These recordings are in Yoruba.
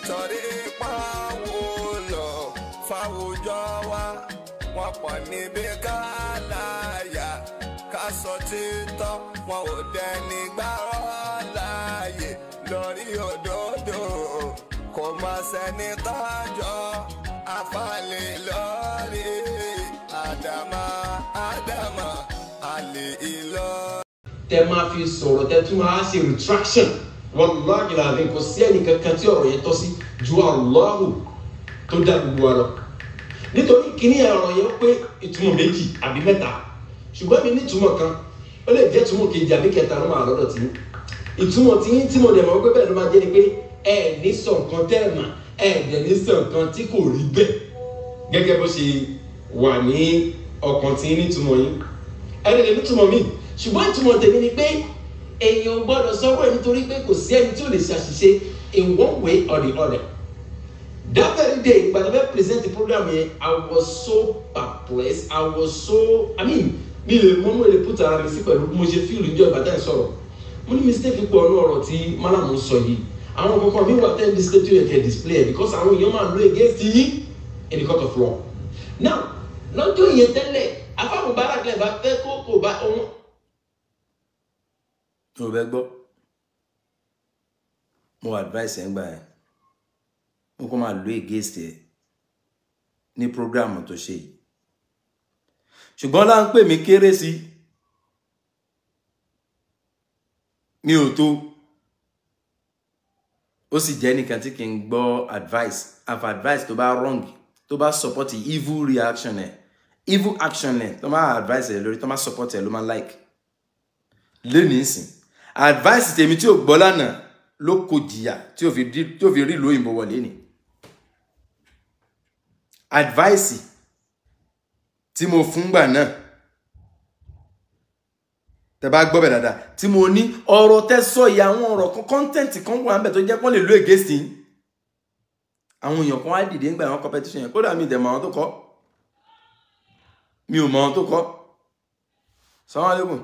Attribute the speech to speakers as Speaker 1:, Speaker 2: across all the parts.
Speaker 1: torí pàwùlọ fáwùjọ wa wọn pọ̀ níbi ká láyà ká sọ títọ́ wọn ò dẹni gbárọ́ láàyè lórí òdodo kò má sẹ́ni tọ́jọ́ afálẹ̀ lórí àdàmà àlè ìlọ.
Speaker 2: tẹ máa fi sọ̀rọ̀ tẹ tún máa ṣe retraction wallahi láàrin kò sí ẹnì kankan tí ọ̀rọ̀ yẹn tọ́ sí ju Allahu tó dá gbogbo wa lọ nítorí kíní ọ̀rọ̀ yẹn pé ìtumọ̀ méjì àbí mẹ́ta ṣùgbọ́n mi ní ìtumọ̀ kan ó lè jẹ́ ìtumọ̀ kejì àbí kẹta ló máa lọ́dọ̀ tí ìtumọ̀ tí mo dẹ̀ mọ̀ pé bẹ́ẹ̀ ló máa jẹ́ ni pé ẹ ní sọ nǹkan tẹ́ ẹ̀ mà ẹ dẹ̀ ní sọ nǹkan tí kò rí bẹ́ẹ̀ gẹ́gẹ́ bó ṣe wà ní ọkàn tí ní ìtumọ̀ yín ẹ lè ní ìtumọ̀ míì ṣùgbọ́n ìtumọ̀ tèmi ni pé èèyàn gbọ́dọ̀ sọ̀rọ̀ ẹ̀ nítorí pé kò sí ẹni tí ò lè ṣe àṣìṣe in one way or the other. That very day ìgbà tó fẹ́ present the program yẹn I was so perplexed mi lè mọ́ lè put ara mi sí pẹ̀lú mo ṣe fíìlì níjọ́ ìbàdàn ìsọ̀rọ̀ mo ní mistake pọ̀ ọ̀nà ọ̀rọ̀ tí málàmù sọ yìí àwọn kankan mi wà tẹ́ display tó yẹ kẹ́ display because àwọn èèyàn máa lo against yín in the court of law. Now lọ́jọ́ yẹn tẹ́lẹ̀ afáàmù bára kílẹ̀ bá fẹ́ kó bá ọ̀hún.
Speaker 3: mo bẹ gbọ́ mo advice ẹ̀ ń gbà ẹ̀ mo kọ́ máa lo against ẹ̀ ní program tó ṣe yìí ṣùgbọ́n là ń pè mí kéré sí mi ò tó ó sì jẹ́ nìkan tí kì í gbọ́ advice advice tó bá wrong tó bá support evil reaction ẹ̀ evil action ẹ̀ tó máa advice ẹ̀ lórí tó máa support ẹ̀ ló máa like lónìí sìn advice tèmi tí ò gbọ́ lánàá ló kò jìyà tí ò fi rí lóyìnbó wọlé ni advice tí mo fún gbà náà tẹ́ bá gbọ́ bẹ̀ dáadáa tí mo ní ọ̀rọ̀ tẹ́ sọ yìí àwọn ọ̀rọ̀ kan content kan wà ńbẹ̀ tó jẹ́ kán lè lo against yín àwọn èèyàn kan wá dìde ńgbà àwọn competition yẹn kódà mi dẹ̀ mọ̀ àwọn tó kọ́ mi ò mọ̀ àwọn tó kọ́ Assalamu alaikum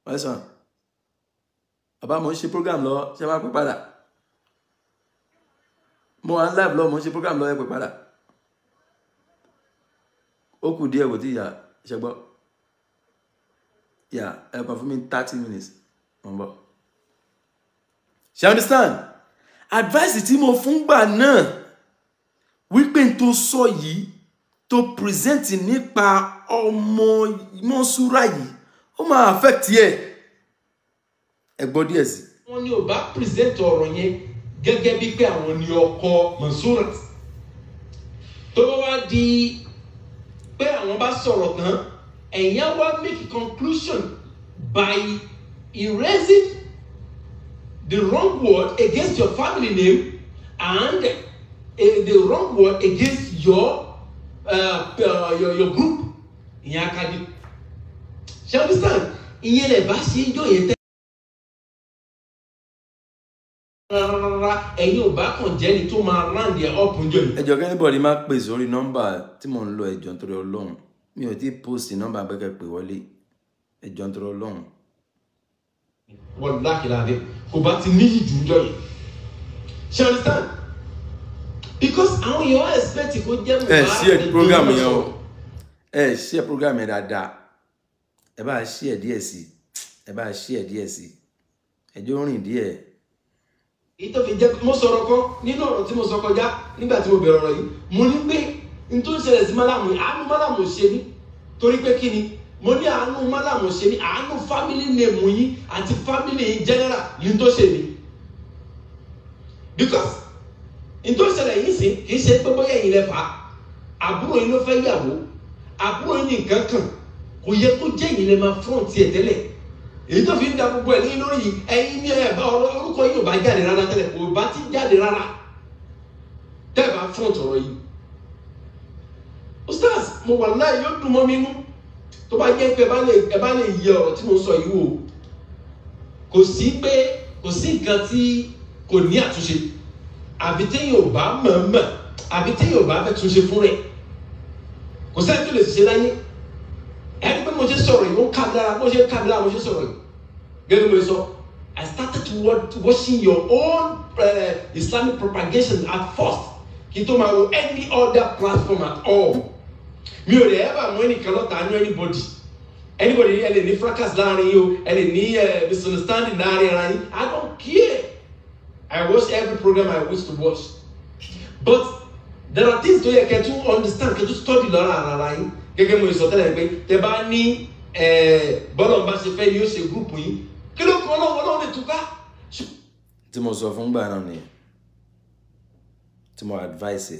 Speaker 3: wẹ́sàn bàbá mo ń ṣe program lọ ṣe máa pè padà mo wà ń live lọ mo ń ṣe program lọ ẹ pè padà ó kù díẹ̀ kò tí ìyá ṣẹgbọ́ ìyá ẹ̀kọ́ fún mi 30 minutes mo ń bọ̀ ṣe understand advice tí mo fún gbà náà wípé n tó sọ yìí tó present nípa ọmọ Mọ́súrà yìí ó máa affect ẹ gbọ́ díẹ̀ sí.
Speaker 2: wọ́n ní ò bá present ọ̀rọ̀ yẹn gẹ́gẹ́ bí pé àwọn ni ọkọ Mọ́súrà tó bá wá di pé àwọn bá sọ̀rọ̀ tán ẹ̀yin wá make a conclusion by erasing the wrong word against your family name and the wrong word against your group ìyẹn akadi ṣe understand ìyẹn lè bá ṣe ijó yẹn tẹ́ rárá ẹ̀yin ò bá kàn jẹ́ ni tó máa round ẹ̀ up njọ́ yìí.
Speaker 3: ẹjọ́ kẹ́nìbọ̀dì máa pè sórí nọ́mbà tí mò ń lo ẹjọ́ nítorí Ọlọ́run mi ò tí post nọ́mbà abẹ́kẹ́ pè wọlé ẹjọ́ nítorí Ọlọ́run.
Speaker 2: wọ́n lákìláàdé kò bá ti níyì jù njọ́ yìí ṣe understand because àwọn èèyàn expect kó jẹ́ mọ̀ bá
Speaker 3: share program yẹn o share program yẹn dáadáa ẹ bá share díẹ̀ sí ẹjọ́ rìn díẹ̀.
Speaker 2: ìtọ́ fi jẹ́ mo sọ̀rọ̀ kan nínú ọ̀rọ̀ tí mo sọ kọjá nígbà tí mo bẹ̀rẹ̀ ọ̀rọ̀ yìí mo ní pé n tó ń ṣẹlẹ̀ sí málàmù àánú málàmù ṣe ní torí pé kí ni mo ní àánú málàmù ṣe ní àánú family name yín àti family in general ní tó ṣe ní because n tó ṣẹlẹ̀ yìí sí kì í ṣe pé bóyá ẹ̀yin lẹ fà á àbúrò yín ló fẹ́ yàwó àbúrò yín ní nǹkan kan kò yẹ kó jẹ́ ẹ̀yin lẹ máa front ẹ̀ tẹ́lẹ̀ èyí tó fi ń da gbogbo ẹ̀ lẹ́yìn lórí yìí ẹ̀yin ní ẹ̀ bá orúkọ yìí ò bá jáde rárá tẹ́lẹ̀ kò bá ti jáde rárá tẹ́ ẹ̀ bá front ọ̀rọ̀ yìí. Ustaz mo wà láì yóò dùn mọ́ mi nú tó bá jẹ́ pé ẹ bá lè yẹ ọ̀rọ̀ tí mo sọ yìí wò kò sí nǹkan tí kò ní àtúnṣe àbí téèyàn ò bá mọ̀ọ́mọ̀ àbí téèyàn ò bá fẹ́ túnṣe fún rẹ̀ kò sẹ́ni tó lè ṣe láyé ẹni pé mo ṣe sọ̀rọ̀ yìí ó kábílára mo ṣe sọ̀rọ̀ yìí gẹ́gẹ́ mo sọ I started to watching your own Islamic propagation at first. He told me any other platform at all. Me or ever money cannot know anybody. Anybody any fracas LARIN you, any misunderstanding LARIN. I don't care. I watch every program I wish to watch. But there are things you can understand, can study LARIN. Gẹ́gẹ́ mo sọ tẹ́lẹ̀ pé tẹ́ bá ní bọ́lọ̀ bá ṣe fẹ́ ni ó ṣe group yín. Kí ló kọ́ lọ́wọ́ lè túká?
Speaker 3: Tí mo sọ fún gbà náà ni tí mo advice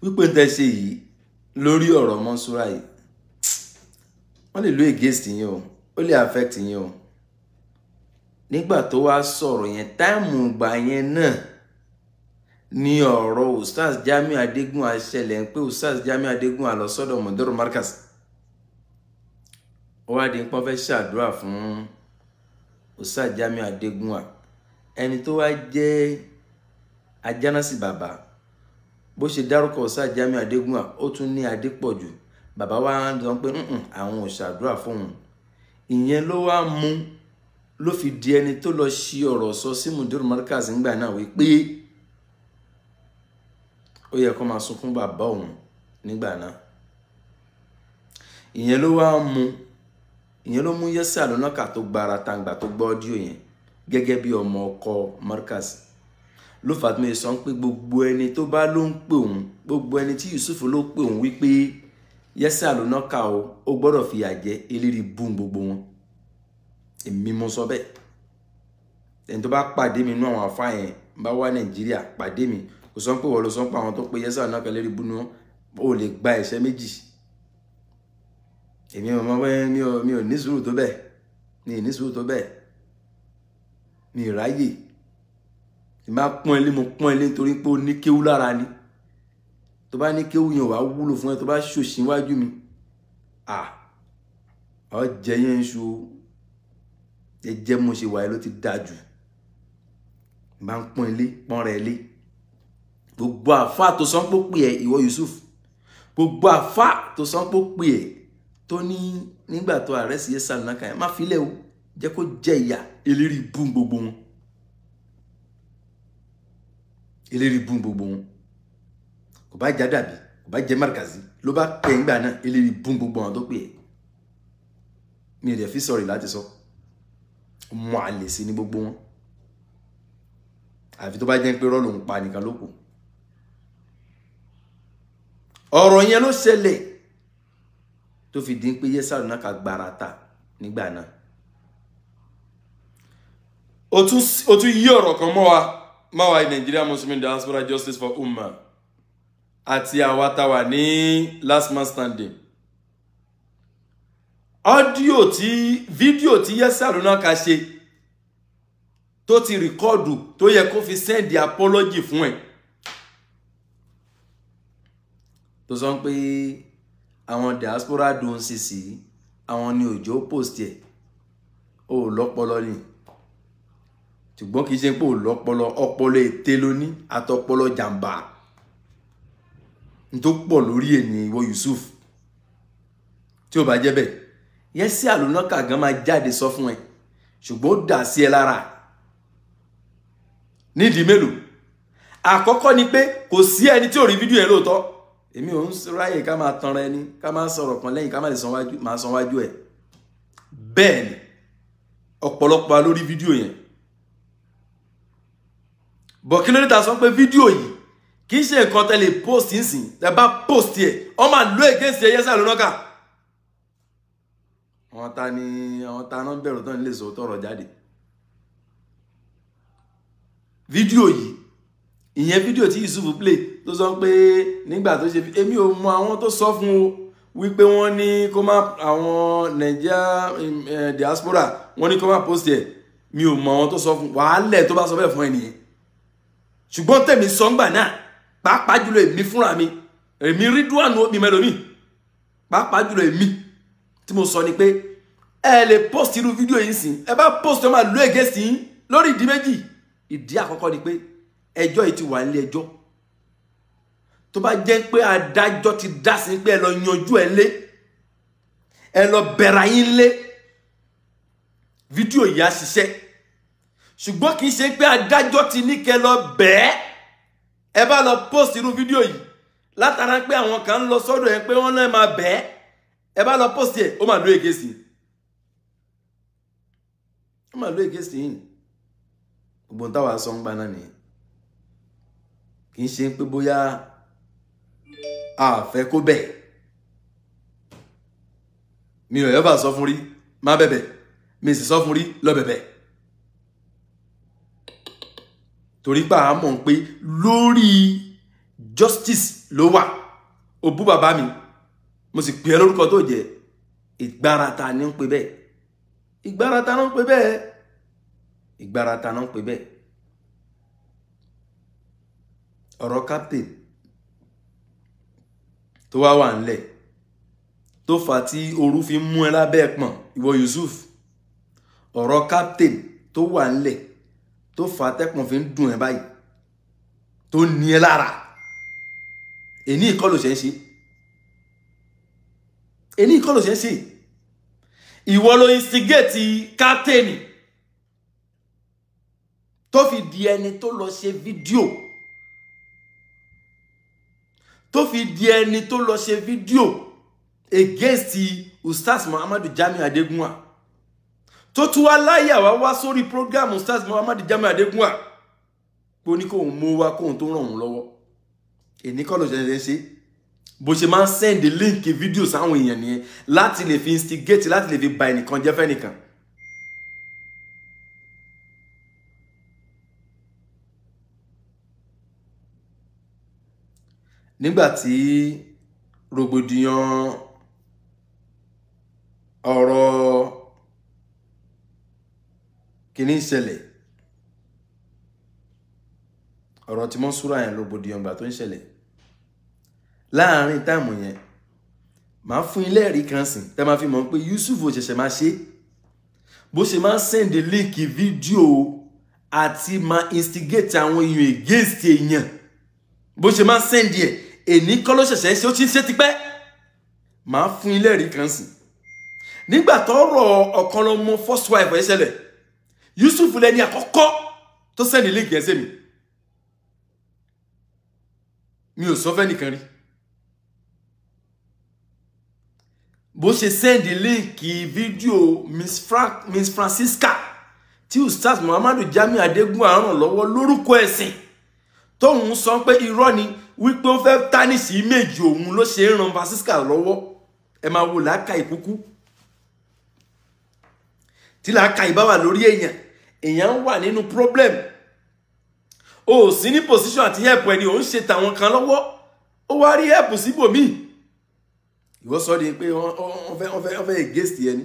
Speaker 3: wípé tẹ́ ṣe yìí lórí ọ̀rọ̀ Mọ́nsúrà yìí wọ́n lè lo against yín o, ó lè affect yín o. Nígbà tó wá sọ̀rọ̀ yẹn táìmù gbà yẹn náà ní ọ̀rọ̀ Ustaz Jamiu Adégún àṣẹlẹ̀ ń pé Ustaz Jamiu Adégún á lọ sọ́dọ̀ Mọ̀dọ́rọ̀ Markaz. Ó wá di ń pọ́n fẹ́ ṣàdúrà fún Ustaz Jamiu Adégún à. Ẹni tó wá jẹ́ Ajánásì bàbá bó ṣe dárúkọ Ustaz Jamiu Adégún à ó tún ní Adépọ̀jù. Bàbá wa ń sọ pé àwọn ò ṣàdúrà fóun. Ìyẹn ló wá mú ló fi di ẹni tó lọ ṣí ọ̀rọ̀ sọ sí Mọ̀dọ́rọ̀ Markaz ńgbà náà wípé ó yẹ kó máa sunkún bàbá òun nígbà náà. Ìyẹn ló mú Yẹ́sà Lónàkà tó gbára tàǹgbà tó gbọ́ ọ́díò yẹn gẹ́gẹ́ bí ọmọ ọkọ Markaz. Ló fà tí mo sọ pé gbogbo ẹni tó bá ló ń pè òun, gbogbo ẹni tí Yusuf ló pè òun wípé Yẹ́sà Lónàkà ó gbọ́dọ̀ fìyà jẹ eléri bùn gbogbo wọn. Èmi mo sọ bẹ́ẹ̀. Ẹni tó bá pàdé mi nínú àwọn àfáà yẹn bá wá Nàìjíríà pàdé mi kò sọ pé wọ́n ló sọ pé àwọn tó pe Yẹ́sà Lónàkà lérí bú ni wọ́n ò lè gba ẹ̀ṣẹ̀ méjì. Èmi ọmọ bẹ́ẹ̀ mi ò ní sùúrù tó bẹ́ẹ̀, mi ò ní sùúrù tó bẹ́ẹ̀, mi ò ráyè. Ìmá pọ́n ilé mo pọ́n ilé nítorí pé ó ní kéwú lára ni. Tó bá ní kéwú yẹn wà wúlò fún ẹ tó bá ṣòṣì wájú mi. Ọ jẹ yẹn ṣu jẹ́ mo ṣe wà ló ti dájú. Ìmá pọ́n ilé pọ́n rẹ̀ lé. Gbogbo àfáà tó sọ pé ó pè ẹ́ ìwọ Yusuf. Gbogbo àfáà tó sọ pé ó pè ẹ́ tó ní nígbà tó arrest Yẹ́sà Lónàkà yẹn má filẹ̀ o jẹ́ kó jẹ ìyà eléri bùn gbogbo wọn. Eléri bùn gbogbo wọn. Kò bá já dàbí, kò bá jẹ Markazi ló bá pè ńgbà náà eléri bùn gbogbo wọn tó pè ẹ́. Mi ò dẹ̀ fi sọ̀rọ̀ láti sọ. Mọ àlè sí ní gbogbo wọn. Àfi tó bá jẹ́ pé rọ́ lòun pa nìkan ló kù. Ọ̀rọ̀ yẹn ló ṣẹlẹ̀ tó fi dín pé Yẹ́sà Lónàkà gbàràtà nígbà náà. Ó tún yí ọ̀rọ̀ kan mọ́ wa Nigerian Muslim Diaspora Justice for Ummah àti àwa tá wà ní last man standing. Fídíò tí Yẹ́sà Lónàkà ṣe tó ti rìkọ́ọ̀dù tó yẹ kó fi send apology fún ẹ̀. Tó sọ pé àwọn diaspora dùn sísì àwọn ni òjò post ẹ̀ ó lọ́pọlọ ni. Ṣùgbọ́n kìí ṣe pé ó lọ́pọlọ, ọpọlọ ète ló ní àtọpọlọ jàǹbá. N tó pọ̀ lórí ẹ̀ ní ìwọ Yusuf. Tí ó bá jẹ́ bẹ́ẹ̀, Yẹ́sà Lónàkà gan máa jáde sọ fún ẹ. Ṣùgbọ́n ó dà sí ẹ lára. Nídìí mélòó? Àkọ́kọ́ ni pé kò sí ẹni tí ò rí fídíò ẹ lóòótọ́. Èmi ò ń ráyè ká máa tanra ẹni, ká máa sọ̀rọ̀ kan lẹ́yìn ká máa lè sanwájú ẹ̀. Bẹ́ẹ̀ ni ọ̀pọ̀lọpọ̀ lórí fídíò yẹn. Bọ̀ kí ló dé ta sọ pé fídíò yìí kì í ṣe nǹkan tẹ́lẹ̀ post nsìn tẹ́ bá post ẹ̀ ọ máa lo against Yẹ́sà Lónàkà. Àwọn ta náà bẹ̀rù tán lè sọ tọrọ jáde. Fídíò yìí ìyẹn fídíò tí Yusuf play tó sọ pé nígbà tó ṣe èmi ò mọ àwọn tó sọ fún o wípé wọ́n ní kó má àwọn Nigeria diaspora wọ́n ní kó má post ẹ̀. Mi ò mọ àwọn tó sọ fún wàhálẹ̀ tó bá sọ bẹ́ẹ̀ fún ẹnìyẹn. Ṣùgbọ́n tèmi sọ ńgbà náà pàápàá jùlọ èmi fúnra mi èmi Ridwan mi mẹ́lòmí pàápàá jùlọ èmi tí mo sọ ni pé ẹ lè post irú fídíò yìí sìn ẹ bá post ẹ máa lo against yín lórí ìdí méjì. Ìdí àkọ́kọ́ ni pé ẹjọ́ yìí ti wà nílé ẹjọ́. Tó bá jẹ́ pé adájọ́ ti dá sí pé ẹ lọ yanjú ẹ lé ẹ lọ bẹ̀rẹ̀ yín lé fídíò yìí á ṣiṣẹ́. ṣùgbọ́n kì í ṣe pé adájọ́ ti ní kẹ́ lọ bẹ́ẹ̀ ẹ bá lọ post irú fídíò yìí látara pé àwọn kan ń lọ sọ́dọ̀ ẹ pé wọ́n náà máa bẹ́ẹ̀ ẹ bá lọ post ẹ̀ ó máa lo èké sí ó máa lo èké sí yìí gbogbo táwa sọ ń gbà náà nìyẹn kì í ṣe pé bóyá a fẹ́ kó bẹ́ẹ̀ mi ò yẹ́ bá sọ fún rí má bẹ̀bẹ̀ mi sì sọ fún rí lọ bẹ̀bẹ̀ torí pé a mọ̀ pé lórí justice ló wà ó bú bàbá mi mo sì pè é lórúkọ tó jẹ́ ìgbárata ní ń pè bẹ́ẹ̀ ìgbárata ní ń pè bẹ́ẹ̀ ìgbárata ní ń pè bẹ́ẹ̀ ọ̀rọ̀ captain tó wà ńlẹ̀ tó fà tí orú fi mú ẹ lábẹ́ ẹ̀pọ̀n ìwọ Yusuf ọ̀rọ̀ captain tó wà ńlẹ̀ tó fà tẹ́pọ̀n fi ń dùn ẹ báyìí tó ní ẹ lára èní ìkọlù ṣe ń ṣe èní ìkọlù ṣe ń ṣe ìwọ ló instigate captain tó fi di ẹni tó lọ ṣe fídíò tó fi di ẹni tó lọ ṣe fídíò against Ustaz Muhammadu Jamiu Adegunwa tó tún wá láyà wá sórí program Ustaz Muhammadu Jamiu Adegunwa bó ní kóhun mú wá kóhun tó ràn wọ́n lọ́wọ́ èní kọ́ ló ṣe bó ṣe máa ń send link fídíò sáwọn èèyàn nìyẹn láti lè fi instigate láti lè fi ba ẹnìkan jẹ́ fẹ́nìkan nígbàtí rògbòdìyàn ọ̀rọ̀ kìíní ìṣẹ̀lẹ̀ ọ̀rọ̀ tí wọ́n súra yẹn rògbòdìyàn gbà tó ń ṣẹlẹ̀ láàrin táìmù yẹn máa fún ilé ẹ̀rí kan sìn tẹ́ máa fi mọ̀ pé Yusuf ò ṣẹ̀ṣẹ̀ máa ṣe bó ṣe máa send link fídíò àti máa instigate àwọn èèyàn against èèyàn bó ṣe máa send ẹ̀ èní kọ́ ló ṣẹ̀ṣẹ̀ ṣe ó ti ń ṣe tipẹ́ máa fún ilé ẹ̀rí kan sìn nígbà tọ́rọ̀ ọ̀kan lọ́mọ first wife ẹ̀ ṣẹlẹ̀ Yusuf lẹni àkọ́kọ́ tó send link ẹ̀ sẹ́mi mi ò sọ fẹ́ nìkan rí bó ṣe send link fídíò Miss Francisca tí Ustaz Muhammadu Jamiu Adegunwa ràn lọ́wọ́ lórúkọ ẹ̀sìn tóun sọ pé irọ́ ni wípé ó fẹ́ tánìsì méjì òun ló ṣe ràn Francisca lọ́wọ́ ẹ máa wo làákà ìkúkú tí làákà ìbá wà lórí èèyàn wà nínú problem o sì ní position àti help ẹni ò ń ṣe tàwọn kan lọ́wọ́ ó wá rí help síbòmíì ìwọ sọ di pé wọ́n fẹ́ against ẹni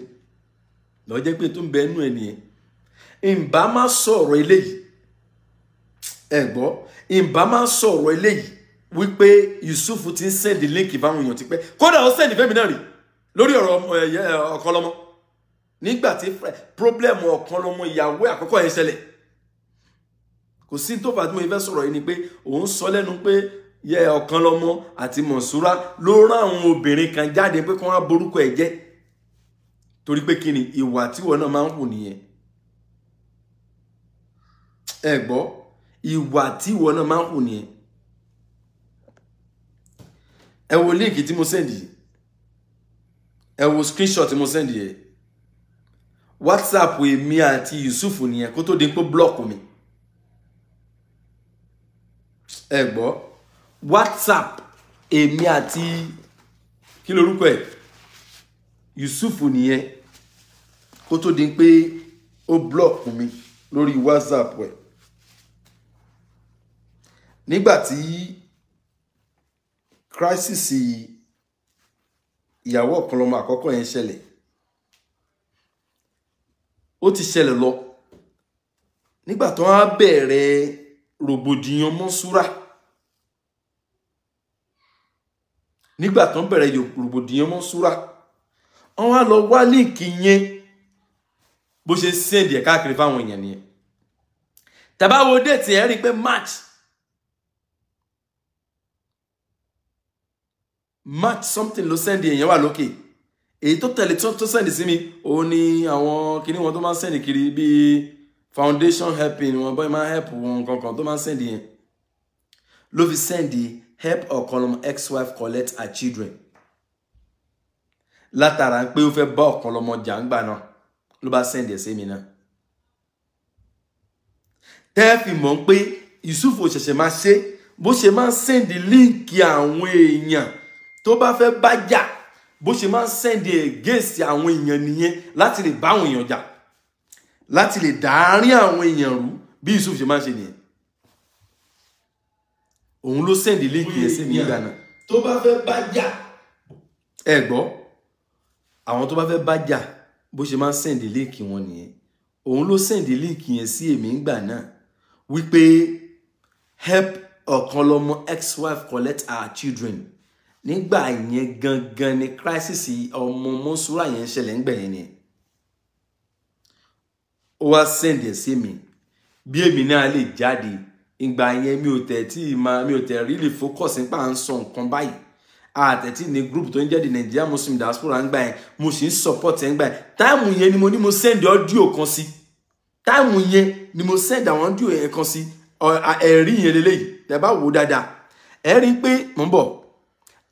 Speaker 3: lọ jẹ́ pé tó ń bẹ nú ẹni yẹn ìbá má sọ̀rọ̀ eléyìí ẹ gbọ́ ìbá má sọ̀rọ̀ eléyìí wípé Yusuf ti ń send link fáwọn èèyàn ti pẹ́ kódà ó send fẹ́mi náà rí lórí ọ̀rọ̀ Ọ̀kanlọ́mọ nígbà tí problem Ọ̀kanlọ́mọ ìyàwó àkọ́kọ́ yẹn ṣẹlẹ̀ kò sí tó fà tí mo fẹ́ sọ̀rọ̀ yìí ni pé òun sọ lẹ́nu pé Ọ̀kanlọ́mọ àti Mọ̀súrà ló rán àwọn obìnrin kan jáde pé kí wọ́n borúkọ ẹ̀ jẹ́ torí pé kí ni ìwà tíwọ náà máa ń hù nìyẹn ẹ gbọ́ ìwà tíwọ náà máa ń hù nìyẹn ẹ wo líǹkì tí mo send yìí ẹ wo screenshot tí mo send yìí WhatsApp èmi àti Yusuf nìyẹn kó tó di pé block mi ẹ gbọ́ WhatsApp èmi àti kí lorúkọ ẹ̀ Yusuf nìyẹn kó tó di pé ó block mi lórí WhatsApp ẹ̀ nígbàtí crisis ìyàwó Ọ̀kanlọ́mọ àkọ́kọ́ yẹn ṣẹlẹ̀ ó ti ṣẹlẹ̀ lọ nígbà tó wá bẹ̀rẹ̀ rògbòdìyàn Mọ́súrà nígbà tó bẹ̀rẹ̀ rògbòdìyàn Mọ́súrà wọ́n wá lọ wá líǹkì yẹn bó ṣe send ẹ̀ káàkiri fáwọn èèyàn nìyẹn tàbá wo déètì ẹ̀ rí pé March something ló send èèyàn wà lókè èyí tó tẹ̀lé tó send sí mi òun ni àwọn kìíní wọn tó máa ń send kiri bíi foundation helping wọn boy máa help wọn kankan tó máa send yẹn ló fi send help or column ex-wife collect her children látara pé ó fẹ́ bá ọ̀kan lọ́mọ jà ńgbà náà ló bá send ẹ̀ sí mi náà tẹ́ fi mọ̀ pé Yusuf ò ṣẹ̀ṣẹ̀ máa ṣe bó ṣe máa send link àwọn èèyàn tó bá fẹ́ bá jà bó ṣe máa send against àwọn èèyàn nìyẹn láti lè bá àwọn èèyàn jà láti lè dáárín àwọn èèyàn rú bí Yusuf ṣe máa ṣe nìyẹn òun ló send link yẹn sí mi ìgbà náà tó bá fẹ́ bá jà ẹ gbọ́ àwọn tó bá fẹ́ bá jà bó ṣe máa send link wọn nìyẹn òun ló send link yẹn sí èmi ìgbà náà wípé help ọ̀kan lọ́mọ ex-wife collect our children nígbà yẹn gangan ni crisis ọmọ Mọ́súrà yẹn ṣẹlẹ̀ ńgbà yẹn ni ó wá send ẹ̀ sí mi bí èmi náà lè jáde ìgbà yẹn mi ò tẹ̀ really focus nípa à ń sọ nǹkan báyìí àtẹ̀tí ní group tó ń jẹ́ the Nigerian Muslim diaspora ńgbà yẹn mo sì ń support ẹ̀ ńgbà yẹn táìmù yẹn ni mo ní mo send audio kan sí táìmù yẹn ni mo send àwọn audio yẹn kan sí ẹ̀rí yẹn lélẹ́yìí tẹ́ bá wò dáadáa ẹ rí pé mo ń bọ̀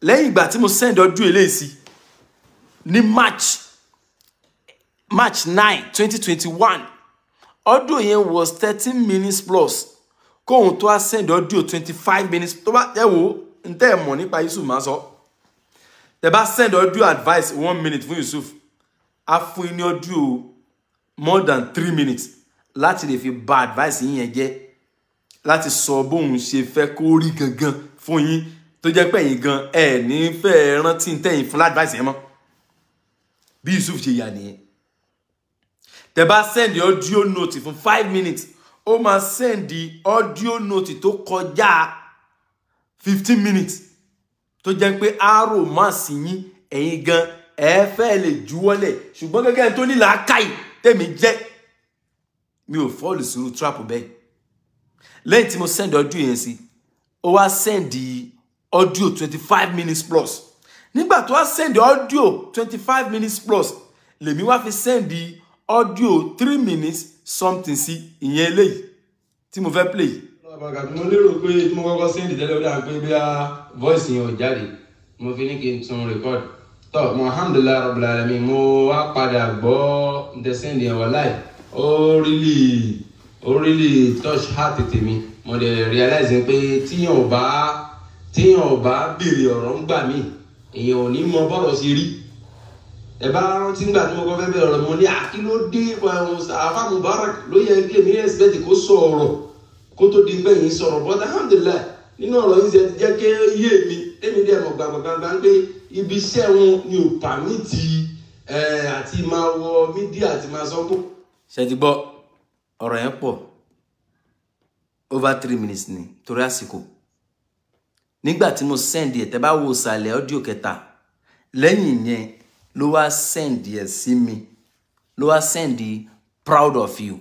Speaker 3: lẹ́yìn ìgbà tí mo send audio eléyìí sí ní March 9 2021 audio yẹn was 13 minutes plus kóhun tó wá send audio 25 minutes tó bá ẹ wò ń tẹ́ ẹ mọ̀ nípa Yusuf máa sọ tẹ́ bá send audio advice 1 minute fún Yusuf á fún yín ní audio more than 3 minutes láti lè fi bá advice yín yẹn jẹ́ láti sọ bóun ṣe fẹ́ kó rí gangan fún yín tó jẹ́ pé ẹ̀yin gan ẹ̀ ní fẹ́ rántí tẹ̀yìn fún advice yẹn mọ́ bí Yusuf ṣe yà nìyẹn tẹ́ bá send audio note fún 5 minutes ó máa send audio note tó kọjá 15 minutes tó jẹ́ pé arrow máa sì yín ẹ̀yin gan ẹ fẹ́ lè juwọ́lẹ̀ ṣùgbọ́n gẹ́gẹ́ tó ní làákàyè tèmi jẹ́ mi ò fall sínú trap bẹ́ẹ̀ lẹ́yìn tí mo send audio yẹn sí ó wá send audio 25 minutes plus nígbà tó wá send audio 25 minutes plus lèmi wá fi send audio 3 minutes something sí ìyẹn eléyìí tí mo fẹ́ play.
Speaker 2: mo lérò pé tí mo kọ́kọ́ send tẹ́lẹ̀ ó dà pé bí a voice yẹn ò jáde mo fi ní kí n tún record tó alhamdulillah rabbil alamin mo wá padà gbọ́ the send yẹn wà live ó really touch heart tèmi mo dẹ̀ realize pé tíyàn ò bá béèrè ọ̀rọ̀ ń gbà mí èèyàn ò ní mọ bọ́rọ̀ sí rí ẹ bá rántí nígbà tí mo kọ́ fẹ́ bẹ̀rẹ̀ ọ̀rọ̀ mo ní àkílódé àfa Mubarak ló yẹ kí èmi expect kó sọ ọ̀rọ̀ kó tó di pé yìí sọ̀rọ̀ but alhamdulillah nínú ọ̀rọ̀ yìí ṣe ti jẹ́ kí yé mi èmi dẹ̀ mọ̀ gbàgbàgbà pé ibi iṣẹ́ wọn ni ò pàmìtì àti máa wọ mídíà àti máa sọ pé.
Speaker 3: ṣe ti gbọ́ ọ̀rọ̀ yẹn pọ̀ over 3 minutes ni torí àsìkò nígbà tí mo send ẹ̀ tẹ́ bá wo ìsàlẹ̀ audio kẹta lẹ́yìn yẹn ló wá send ẹ̀ sí mi ló wá send proud of you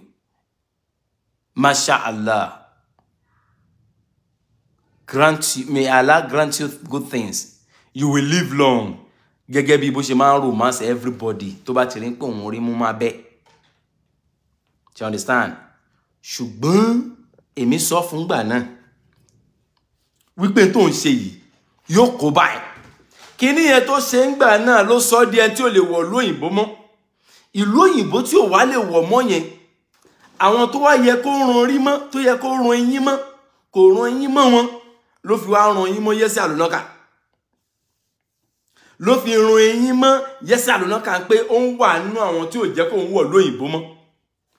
Speaker 3: masha Allah may Allah grant you good things you will live long gẹ́gẹ́ bí bó ṣe máa ń romance everybody tó bá ti rí pé òun rí mú máa bẹ́ẹ̀. You understand? ṣùgbọ́n èmi sọ fún gbà náà wípé tó ń ṣe yìí yóò kó báyìí kíní yẹn tó ṣe ń gbà náà ló sọ di ẹni tí ò lè wọ̀ lóyìnbó mọ́ ìlú òyìnbó tí ò wá lè wọ̀ mọ́ yẹn àwọn tó wá yẹ kó ran rí mọ́ tó yẹ kó ran eyín mọ́ kò ran eyín mọ́ wọn ló fi wá ran eyín mọ́ yẹ́sẹ̀ àlùnáka ló fi ran eyín mọ́ yẹ́sẹ̀ àlùnáka pé ó ń wà nínú àwọn tí ò jẹ́ kó ń wọ̀ lóyìnbó mọ́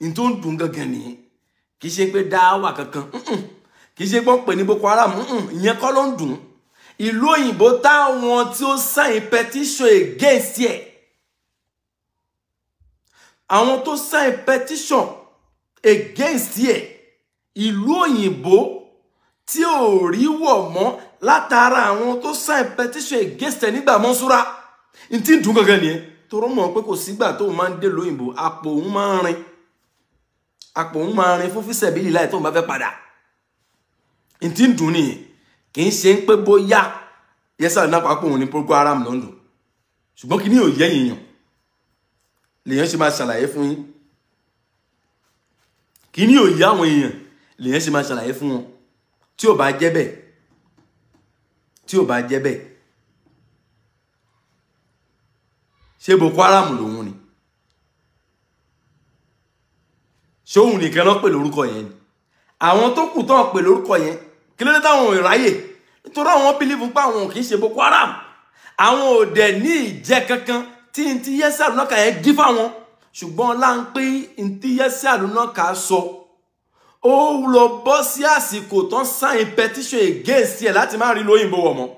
Speaker 3: in tó ń dùn gangan nìyẹn kì í ṣe pé dáwà kankan kì í ṣe pé wọ́n pè ní Boko Haram ìyẹn kọ́ ló ń dùn ìlú òyìnbó táwọn tí ó sign petition against ẹ̀ àwọn tó sign petition against ẹ̀ ìlú òyìnbó tí ò rí wọ̀ mọ́ látara àwọn tó sign petition against ẹ̀ nígbà Mọ́súrà in tí ń dùn gangan nìyẹn tó rọ́ mọ̀ pé kò sígbà tó máa ń dé lóyìnbó àpò òun máa rin fún fíṣẹ̀bílì láì tó ń bá fẹ́ padà in tí ń dùn nìyẹn kì í ṣe ń pé bóyá yẹ́sà náà pàápọ̀ òun ní Boko Haram lọ́ndọ̀ ṣùgbọ́n kí ní ò yẹ́ èèyàn lèèyàn ṣe máa ṣàlàyé fún yín kí ni òye àwọn èèyàn lèyàn ṣe máa ṣàlàyé fún wọn tí ò bá jẹ́ bẹ́ẹ̀ ṣé Boko Haram lòun ni ṣé òun nìkan ló pè lórúkọ yẹn ni àwọn tó kù tán pè lórúkọ yẹn kí ló dé táwọn ìráyè nítorí àwọn bílíìfù pé àwọn kì í ṣe Boko Haram àwọn ò dẹ̀ ní ìjẹ́ kankan tí n ti Yẹsẹ Àlùnákà yẹn dí fáwọn ṣùgbọ́n là ń pé n ti Yẹsẹ Àlùnákà sọ ó lọ bọ́ sí àsìkò tán sign petition against ẹ̀ láti má rí lóyìnbó wọ̀ mọ́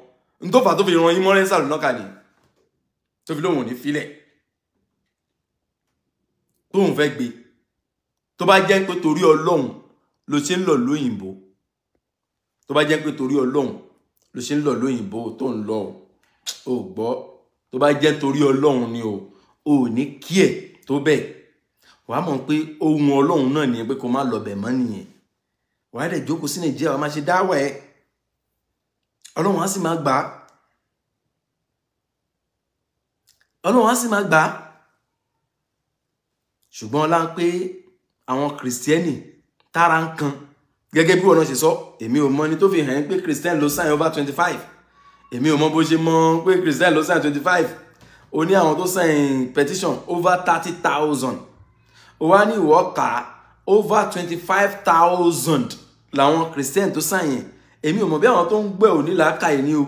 Speaker 3: n tó fà tó fi ran yín mọ́ Yẹsẹ Àlùnákà ni tó fi lóhùn ní filẹ̀ tóhùn fẹ́ gbé tó bá jẹ́ pé torí Ọlọ́run ló ṣe ń lọ lóyìnbó tó bá jẹ́ pé torí Ọlọ́run ló ṣe ń lọ lóyìnbó tó ń lọ ò gbọ́ tó bá jẹ́ torí Ọlọ́run ni ò ní kí ẹ̀ tó bẹ́ẹ̀ wàá mọ̀ pé ohun Ọlọ́run náà nìyẹn pé kó má lọ bẹ̀ mọ́ nìyẹn wàá dẹ̀ jókòó sí Nàìjíríà wàá máa ṣe dáwà ẹ̀ Ọlọ́run á sì máa gbà á Ọlọ́run á sì máa gbà á ṣùgbọ́n ọlá ń pé àwọn kìrìsìtẹ́nì tára ń kan gẹ́gẹ́ bí wọn náà ṣe sọ èmi ò mọ ní tó fi hàn pé kìrìsìtẹ́nì ló sign over 25 èmi ò mọ bó ṣe mọ pé kìrìsìtẹ́nì ló sign 25 ó ní àwọn tó sign petition over 30,000 ó wá ní ìwọ kà over 25,000 làwọn kìrìsìtẹ́nì tó sign yẹn èmi ò mọ bí àwọn tó ń gbẹ́ òní làákàyè ní o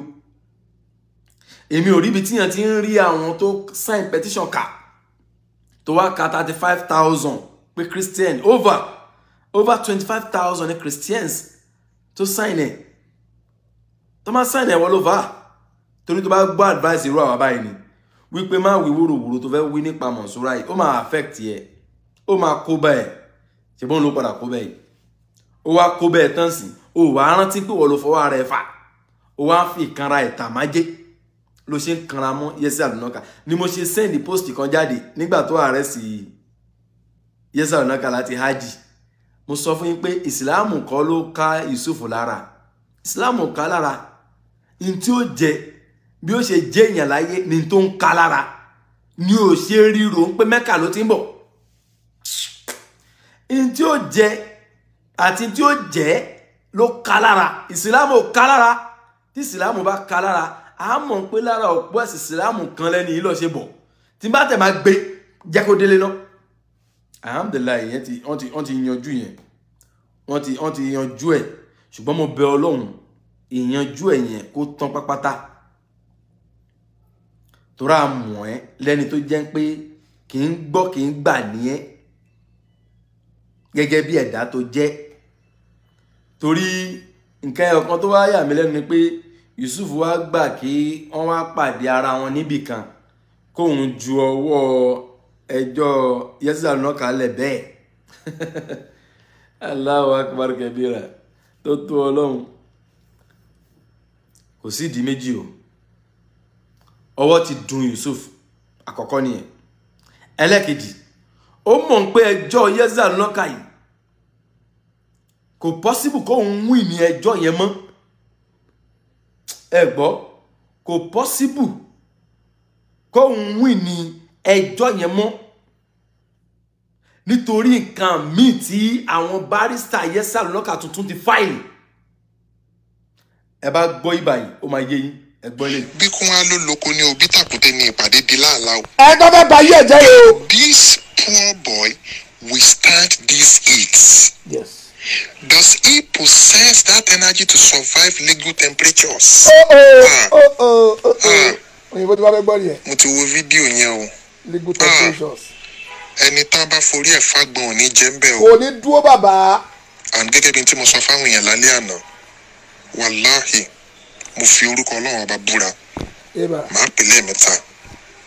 Speaker 3: èmi ò rí ibi tíyàn ti ń rí àwọn tó sign petition kà tó wá ka 35,000 pé Christian over 25,000 Christians tó sign ẹ̀ tó máa sign ẹ̀ wọ́n ló fà torí tó bá gbọ́ advice irú àwọn báyìí ni wípé má wí wúròwúrò tó fẹ́ wí nípa Mọ̀nsúrà yìí ó máa affect ẹ̀ ó máa kó bẹ́ẹ̀ ṣùgbọ́n ló padà kó bẹ́ẹ̀ ó wá kó bẹ́ẹ̀ tán sí ó wá rántí pé wọ́n ló fọwọ́ ara ẹ̀ fà ó wá fi ìkanra ẹ̀tà májé ló ṣe ń kanra mọ́ Yẹsẹ Àlùnákà ni mo ṣe send post kan jáde nígbà tó ààrẹ sí Yẹsẹ Àlùnákà láti hajj mo sọ fún yín pé ìsìláàmù kọ́ ló ká Yusuf lára ìsìláàmù ká lára ní tí ó jẹ bí ó ṣe jẹ èèyàn láyé ní tó ń ká lára ni ò ṣe ríro ń pé Mẹ́kà ló ti ń bọ̀ ní tí ó jẹ àti tí ó jẹ ló ká lára ìsìláàmù ká lára tí ìsìláàmù bá ká lára a mọ̀ pé lára ọ̀pọ̀ ẹ̀sìn ìsìláàmù kan lẹ́ni yìí lọ ṣe bọ̀ tí bá tẹ̀ máa gbé jẹ́ kó délé náà alhamdulilayi wọ́n ti yanjú yẹn wọ́n ti yanjú ẹ̀ ṣùgbọ́n mo bẹ̀ Ọlọ́run ìyanjú ẹ̀ yẹn kó tán pápátá torí a mọ̀ ẹ́ lẹ́ni tó jẹ́ pé kì í gbọ́ kì í gbà ní ẹ́ gẹ́gẹ́ bí ẹ̀dá tó jẹ́ torí nǹkan ọ̀kan tó wá yà mí lẹ́nu ni pé Yusuf wá gbà kí wọ́n wá pàdé ara wọn níbì kan kóun ju ọwọ́ ẹjọ́ Yẹsẹ Àlùnákà lẹ̀ bẹ́ẹ̀ Allahu akbar kabira tó tó Ọlọ́run kò sí ìdí méjì o ọwọ́ ti dùn Yusuf àkọ́kọ́ nìyẹn ẹlẹ́kejì ó mọ̀ pé ẹjọ́ Yẹsẹ Àlùnákà yìí kò possible kóun win ní ẹjọ́ yẹn mọ́ ẹ gbọ́ kò possible kóun win ní ẹjọ́ yẹn mọ́ nítorí nǹkan míì tí àwọn barrister Yẹsẹ Àlùnákà tuntun ti fáìlì ẹ bá gbọ́ ibà yìí ó máa yé yín ẹ gbọ́ ilé.
Speaker 4: bí kún wa ló lóko ní òbí tàkùtẹ ní ìpàdé di láàlá o.
Speaker 5: ẹ tó fẹ́ bá yí ẹ̀jẹ̀ yìí o.
Speaker 4: This poor boy withstand these heats.
Speaker 5: Yes.
Speaker 4: Does he possess that energy to survive legal temperatures?
Speaker 5: Òyìnbó tí wọ́n fẹ́ gbọ́ nìyẹn.
Speaker 4: mo ti wo fídíò yẹn o.
Speaker 5: Legal temperatures.
Speaker 4: ẹni tá a bá forí ẹ̀ fagbọn ò ní jẹ́ ń bẹ̀ o.
Speaker 5: Kò ní dúró bàbá.
Speaker 4: and gẹ́gẹ́ bí n tí mo sọ fáwọn èèyàn lálẹ́ àná wàláhì mo fi orúkọ Ọlọ́run ọba búra màá pè lẹ́ẹ̀mẹ́ta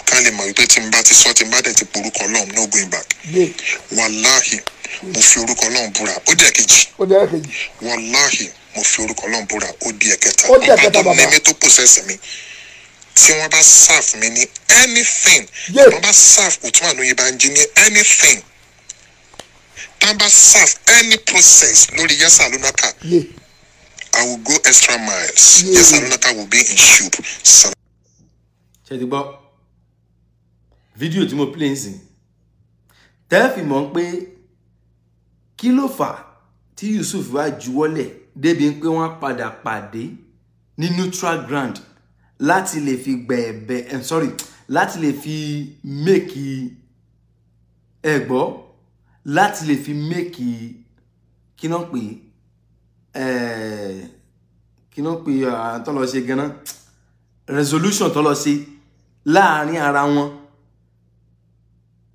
Speaker 4: ká lè mọ̀ wípé tí n bá ti sọ tí n bá dẹ̀ ti porúkọ Ọlọ́run no going back. wàláhì mo fi orúkọ Ọlọ́run búra ó di ẹ̀kejì. wàláhì mo fi orúkọ Ọlọ́run búra ó di ẹ̀kẹta. ọba tó ní mi tó possess mi tí wọ́n bá serve mi ní anything wọ́n bá serve òtún àlóyè bá ń jí ní anything tí wọ́n bá serve any process lórí Yẹsẹ Àlùnákà I will go extra miles. Yẹsẹ Àlùnákà will be in shoop.
Speaker 3: ṣe ti gbọ́ fídíò tí mo play ń sìn tẹ́ẹ̀fì mọ̀ pé kí ló fà tí Yusuf wá juwọ́lẹ̀ débi pé wọ́n padà pàdé ní neutral ground láti lè fi gbẹ̀ẹ̀bẹ̀ láti lè fi make ẹ̀gbọ́ láti lè fi make kí náà pé tó lọ ṣe gan-an resolution tó lọ ṣe láàrin ara wọn.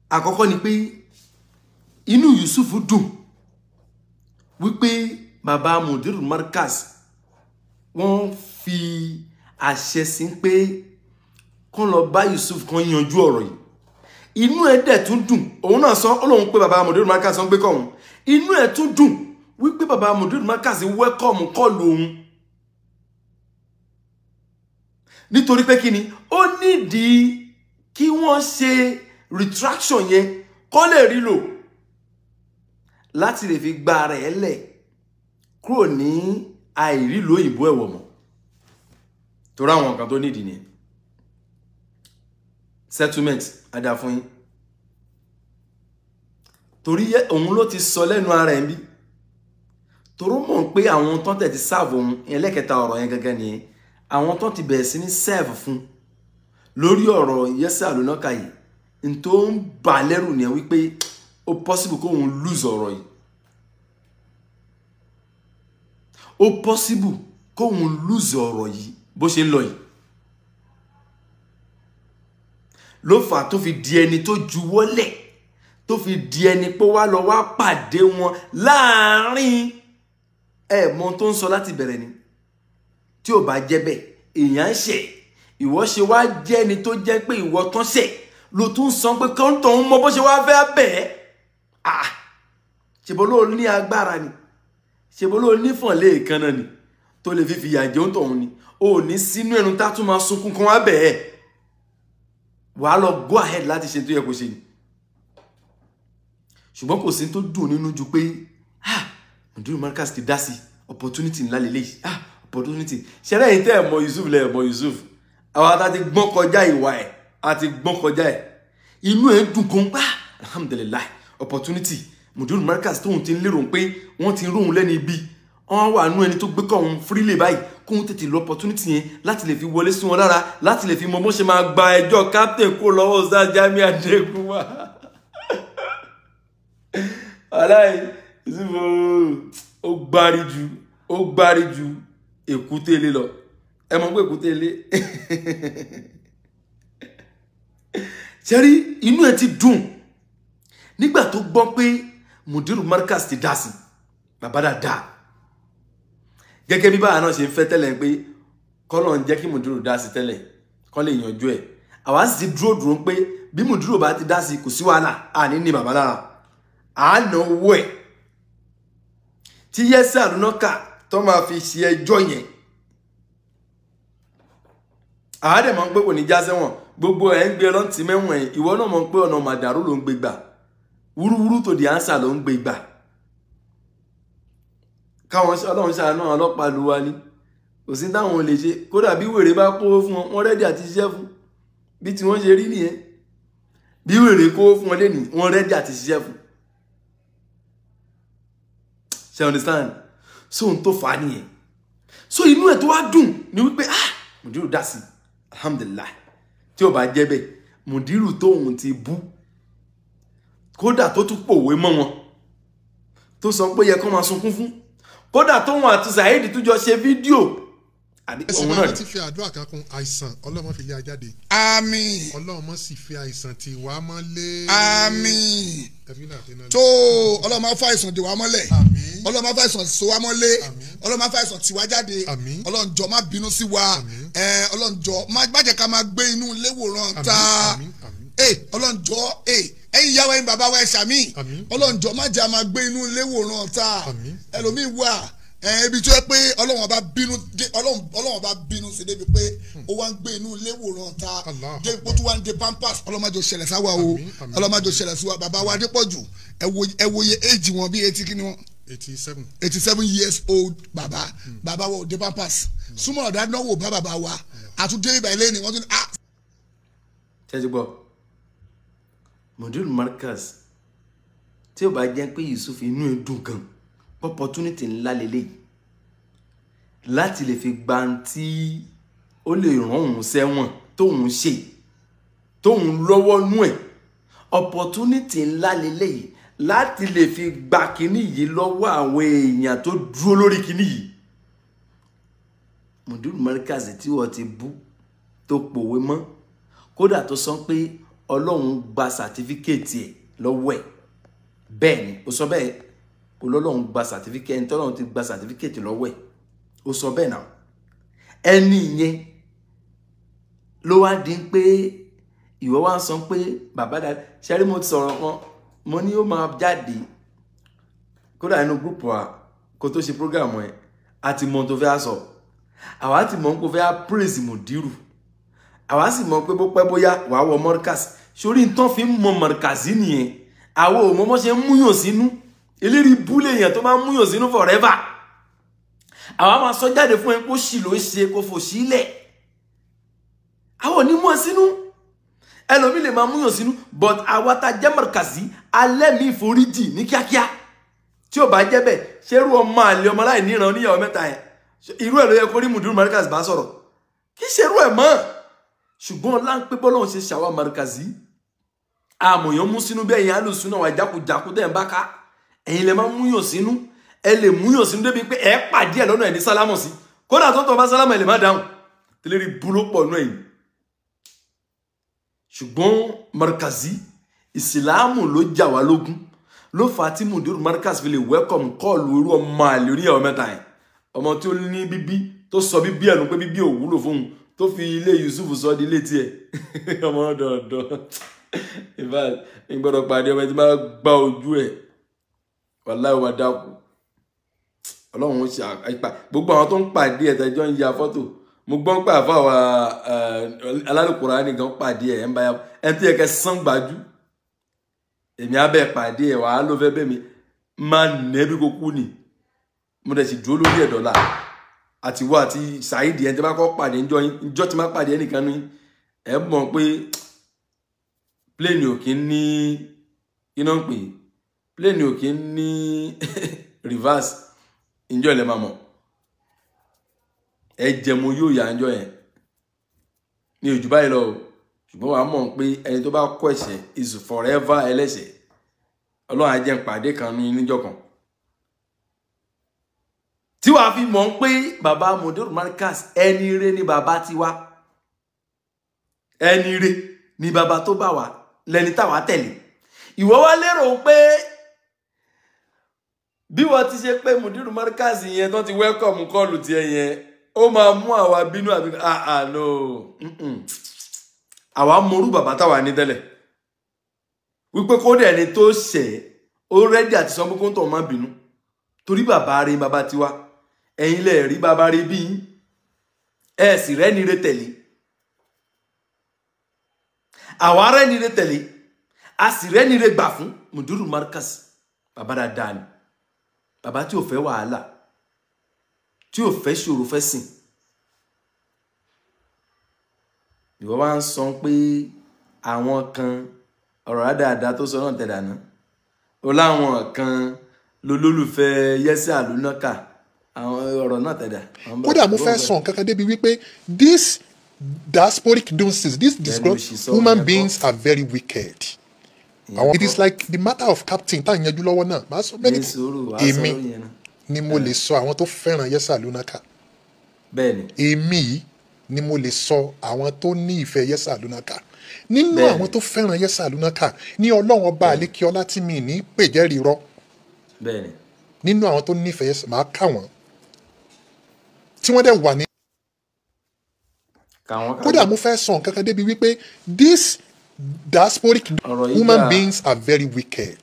Speaker 3: Àkọ́kọ́ ni pé inú Yusuf dùn wípé bàbá Mudiru Markaz wọ́n fi àṣẹ sí pé kán lọ bá Yusuf kan yanjú ọ̀rọ̀ yìí. Inú ẹ̀ dẹ̀ tún dùn, òun náà sọ Ọlọ́hun pé bàbá Mudiru Markaz ń gbé kọ́ òun. Inú ẹ̀ tún dùn wípé bàbá Mudiru Markaz welcome kọlù òun. Nítorí pé kí ni ó nídìí kí wọ́n ṣe retraction yẹn kó lè rí lò láti lè fi gba rẹ̀ lẹ̀ kúrò ní àìrílò òyìnbó ẹ̀wọ̀ mọ́. Torí àwọn nǹkan tó nídìí ni settlement adá fún yín. Torí òun ló ti sọ lẹ́nu ara ẹ̀ ń bí. Torí mọ̀ pé àwọn tó tẹ̀ ti serve òun ẹlẹ́kẹta ọ̀rọ̀ yẹn gẹ́gẹ́ nìyẹn. Àwọn tó ti bẹ̀rẹ̀ sí ní serve fún lórí ọ̀rọ̀ Yẹ́sà Lónàkà yìí n tó ń bà lẹ́rù ní wípé ó possible kó òun lose ọ̀rọ̀ yìí. Ó possible kó òun lose ọ̀rọ̀ yìí bó ṣe ń lọ yìí. Ló fà tó fi di ẹni tó juwọ́lẹ̀ tó fi di ẹni pé wá lọ wá pàdé wọn láàrin ẹ̀mọ́ tó ń sọ láti bẹ̀rẹ̀ ni. Tí ò bá jẹ́ bẹ́ẹ̀ èèyàn ṣẹ̀ ìwọ ṣe wá jẹ́ ẹni tó jẹ́ pé ìwọ tán ṣẹ̀ ló tún sọ pé kọ́ńtọ̀ ń mọ bó ṣe wá fẹ́ bẹ́ẹ̀. Ṣèbó ló ní agbára ni, ṣèbó ló ní fọ̀nlé kan náà ni tó lè fi ìyà jẹ òǹtọ̀ òun ni. Ó ní sínú ẹnu tá tún máa sunkún kan wá bẹ́ẹ̀. Wàá lọ go ahead láti ṣe tó yẹ kó ṣe ni. Ṣùgbọ́n kò sí tó dùn nínú ju pé Mudiru Markaz ti dá sí opportunity ńlá lélẹ́yìí. Opportunity ṣẹlẹ̀ yìí tẹ́ ẹ̀ mọ Yusuf lẹ́ẹ̀ mọ Yusuf. Àwọn àti gbọ́n kọjá ìwà ẹ̀ àti gbọ́n kọjá ẹ̀. Inú ẹ̀ dùn kan pa alhamdulillah opportunity Mudiru Markaz tóun ti ń lérò pé wọ́n ti róhun lẹ́ni ibi. Wọ́n wà nú ẹni tó gbé kọ́ òun freely báyìí kóun tètè lo opportunity yẹn láti lè fi wọlé sí wọn lára láti lè fi mọ bó ṣe máa gba ẹjọ́ captain kó lọ́wọ́ Ustaz Jamiu Adégúnwà. Aláì Yusuf ó gbárí ju èkúté ilé lọ. Ẹ mọ̀ pé èkúté ilé ṣẹ́rí inú ẹ̀ ti dùn nígbà tó gbọ́ pé Mudiru Markaz ti dá sí bàbá dáadáa. Gẹ́gẹ́ bí báwa náà ṣe ń fẹ́ tẹ́lẹ̀ pé kọ́lọ̀ ń jẹ́ kí Mudiru dá sí tẹ́lẹ̀ kọ́ lè yanjú ẹ̀. Àwa sì ti dúró pé bí Mudiru bá ti dá sí kò sí wàhálà àní ní bàbá lára àánà owó ẹ̀ tí Yẹ́sà Lónàkà tó máa fi ṣe ẹjọ́ yẹn. Àádẹ́ mọ̀ pé kò ní já sẹ́wọ̀n gbogbo ẹ̀ ń gbé lọ́ntì mẹ́wọ̀n ẹ̀ ìwọ náà mọ̀ pé ọ̀nà màdàrú ló ń gbé gbà wúrúwúrú tó di ánsà ló ń gbé gbà. Káwọn Ọlọ́run ṣàánú àwọn ọlọ́pàá ló wá ní kò sí táwọn lè ṣe kódà bí wèrè bá kó fún wọn rẹ́dí àti ṣiṣẹ́ fún bí tí wọ́n ṣe rí nìyẹn. Bí wèrè kó fún wọn lẹ́nìí wọ́n rẹ́dí àti ṣiṣẹ́ fún. Ṣé understand? So n tó fà á nìyẹn. So inú ẹ̀ tó wá dùn ní wípé Mudiru dá sí alhamdulillah. Tí ó bá jẹ́ bẹ́ẹ̀ Mudiru tóun ti bú kódà tó tún pòwe mọ́ wọn tó sọ pé yẹ kó máa sunkún fún kódà tóun àti Saheed tó jọ ṣe fídíò
Speaker 6: òun náà ti fi àdúrà kan kún àìsàn Ọlọ́run fi yá jáde. Àmín. Ọlọ́run sì fi àìsàn tì wá mọ́lẹ̀. Àmín. tó Ọlọ́run máa fa àìsàn tì wá mọ́lẹ̀. Àmín. Ọlọ́run máa fa àìsàn tì wá mọ́lẹ̀. Àmín. Ọlọ́run máa fa àìsàn tì wá jáde. Àmín. Ọlọ́run jọ̀ọ́ má bínú sí wa. Àmín. Ọlọ́run jọ̀ọ́ má jẹ́ ká máa gbé inú ilé wòran ta. Àmín. Àmín. Ọlọ́run jọ̀ọ́ ẹ̀yin ìyá wa ẹ̀yin bàbá wa ẹ ṣàmì. Àmín. Ọlọ́run jọ̀ọ́ má jẹ́ máa gbé inú ilé wòran ta. Àmín. Ẹlòmíì wà ibi tó yẹ pé Ọlọ́run bá bínú sí débi pé ó wá ń gbé inú ilé wòran ta débi pé ó tún wá ń de pampers Ọlọ́run má jẹ́ ó ṣẹlẹ̀ sáwà o Ọlọ́run má jẹ́ ó ṣẹlẹ̀ sí wa bàbá wa Adépọ̀jù ẹ wòye éèjì wọn bí 80 kí ni wọn 87 years old bàbá wa ò de pampers súnmọ́ ọ̀dà náà wò bá bàbá wa àtúndé ibà ilé ni wọ́n tún ní
Speaker 3: ṣẹ́jú gbọ́ Mudiru Markaz tí ó bá jẹ́ pé Yusuf inú ẹ̀ dùn gan opportunity ńlá lélẹ́yìí láti lè fi gba tí ó lè rán òun sẹ́wọ̀n tóun ṣe tóun lọ́wọ́ nú ẹ̀ opportunity ńlá lélẹ́yìí láti lè fi gba kíní yìí lọ́wọ́ àwọn èèyàn tó dúró lórí kíní yìí. Mudiru Markaz tí wọ́n ti bú tó pòwe mọ́ kódà tó sọ pé Ọlọ́run gba certificate ẹ̀ lọ́wọ́ ẹ̀ bẹ́ẹ̀ ni ó sọ bẹ́ẹ̀ Ọlọ́run gba certificate ẹni tọ́lọ́run ti gba certificate lọ́wọ́ ẹ̀ ó sọ bẹ́ẹ̀ náà ẹni yẹn ló wá di pé ìwọ wá sọ pé bàbá dá ṣẹ́rí mo ti sọ̀rọ̀ kan mo ní ó máa jáde kódà inú gúrùpù wa kó tó ṣe program ẹ̀ àti mọ̀ tó fẹ́ sọ àwa ti mọ̀ pé fẹ́ praise Mudiru àwa sì mọ̀ pé bó pẹ́ bóyá wàá wọ Markaz sórí nǹkan fi ń mọ Markaz nìyẹn àwọn ò mọ̀ ṣe ń múyàn sínú eléri búlé èèyàn tó máa ń múyàn sínú forever àwa máa sọ jáde fún ẹ kó sì ló ṣe kó fò sílẹ̀ àwọn ò ní mú ẹ sínú ẹlòmí lè máa múyàn sínú but àwa tá jẹ́ Markaz alẹ́ mi foríjì ní kíákíá tí ò bá jẹ́ bẹ́ẹ̀ ṣerú ọmọ àlè ọmọ láì níran oníyàwó mẹ́ta yẹn irú ẹ̀ ló yẹ kó rí Mudiru Markaz bá sọ̀rọ̀ kì í ṣerú ẹ̀ mọ́ ṣùgbọ́n láńpẹ́ bọ́lọ́run ṣe ṣàwà Markaz àmọ̀yàn mú sínú bẹ́ẹ̀ yẹn alùsùn náà wà jákujàku tẹ̀ ń bá ká ẹ̀yin lè máa múyàn sínú ẹ lè múyàn sínú débi pé ẹ pàdé ẹ̀ lọ́nà ẹ̀ ní sálámọ̀ sí kódà tó tọ́ bá sálámọ̀ ẹ̀ lè má dáhùn tẹ́lẹ̀ rí búló pọ̀ nú ẹ̀yìn ṣùgbọ́n Markaz ìsìláàmù ló jà wá lógún ló fà á tí Mudiru Markaz fi lè welcome kọ́ọ̀lù irú ọmọ àlè oníyàwó mẹ́ta yẹn ọmọ tí ó ní bíbí tó sọ bíbí ẹnu pé bíbí ò wúlò fóun tó fi ilé Yusuf sọ di ilé tiẹ̀ ọmọ dọ̀dọ̀ ìfà ìgbọ́dọ̀ pàdé ọmọ tí máa gbá ojú ẹ̀ wàláhì wà dákú Ọlọ́run ó ṣe àìpà gbogbo àwọn tó ń pàdé ẹ̀ tẹ́jọ́ ń ya fọ́tò mo gbọ́n pé àfa wa Al-Qur'ani nìkan pàdé ẹ̀ ń bá ẹ̀ tí ẹ̀ kẹ́ sán gbájú èmi abẹ́ pàdé ẹ̀ wàá ló fẹ́ bẹ́ẹ̀ mi máa nẹ́bí kó kú ni mo dẹ̀ sì dúró lórí ẹ̀ dọ́là àti wọ́ àti Saheed ẹ̀ tí bá kọ́ pàdé ńjọ́ tí má pàdé ẹnìkan ní ẹ̀ mọ̀ pé plane ò kí ń ní iná ń pè plane ò kí ń ní reverse ńjọ́ ilẹ̀ máa mọ̀ ẹ jẹmu yóò yà ńjọ́ yẹn ní ojú báyìí lọ ṣùgbọ́n wàá mọ̀ pé ẹni tó bá kọ́ ẹ̀ṣẹ̀ is forever ẹlẹ́ṣẹ̀ Ọlọ́run á jẹ́ n pàdé kan ní níjọ́ kan tí wàá fi mọ̀ pé bàbá Mudiru Markaz ẹni rere ni bàbá tiwa ẹni rere ni bàbá tó bá wà lẹni táwa tẹ̀lé ìwọ wá lérò pé bí wọ́n ti ṣe pé Mudiru Markaz yẹn tó ti welcome kọlù tiẹ̀ yẹn ó máa mú àwa bínú àbí no àwa morú bàbá táwa ní tẹ́lẹ̀ wípé kó dẹ̀ ni tó ṣẹ̀ ó rẹ́dí àti sọ pé kó ń tọ̀ má bínú torí bàbá rí bàbá tiwa ẹ̀yin lè rí bàbá rí bí ẹ̀ sì rẹ́ni rẹ tẹ̀lé àwa rẹ́ni rẹ tẹ̀lé a sì rẹ́ni rẹ gbà fún Mudiru Markaz bàbá dáadáa ni bàbá tí ò fẹ́ wàhálà tí ò fẹ́ ṣòro fẹ́ sìn ìwọ wá ń sọ pé àwọn kan ọ̀rọ̀ dáadáa tó sọ náà tẹ̀dánà ó láwọn kan lolólùfẹ́ Yẹ́sẹ̀ Àlùnákà àwọn ọ̀rọ̀ náà tẹ̀dá.
Speaker 6: kódà mo fẹ́ sọ nǹkan kan débi wípé these diasporic dunces these human beings are very wicked. It is like the matter of captain tá à ń yanjú lọ́wọ́ náà máa sọ bẹ́ẹ̀ ni èmi ni mo lè sọ àwọn tó fẹ́ràn Yẹ́sẹ̀ Àlùnákà èmi yìí ni mo lè sọ àwọn tó ní ìfẹ́ Yẹ́sẹ̀ Àlùnákà nínú àwọn tó fẹ́ràn Yẹ́sẹ̀ Àlùnákà ní Ọlọ́run ọba àlékiọlá tí mi ní pèjẹ́rìí rọ nínú àwọn tó nífẹ̀ẹ́ Yẹ́sẹ̀ máa kà wọ́n tí wọ́n dẹ̀ wà ní. kódà mo fẹ́ sọ nǹkan kan débi wípé these diasporic human beings are very wicked.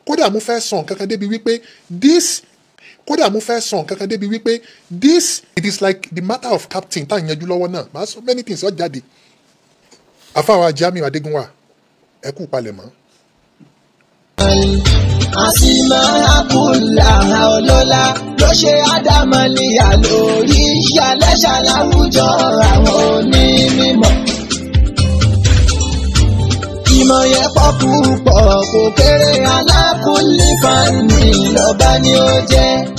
Speaker 6: kódà mo fẹ́ sọ nǹkan kan débi wípé this it is like the matter of captain tá à ń yanjú lọ́wọ́ náà máa sọ many things ó jáde. àfàwà Jamiu Adégúnwà ẹ kú palẹ̀mọ́.
Speaker 7: àsìmọ́ àbúlà ọlọ́lá ló ṣe àdámọ́lìyà lórí ìyàlẹ́ṣà láwùjọ àwọn onímọ̀. ìmọ̀ yẹn pọ̀ púpọ̀ kò kéré aláàbò. ọba ni ó jẹ́.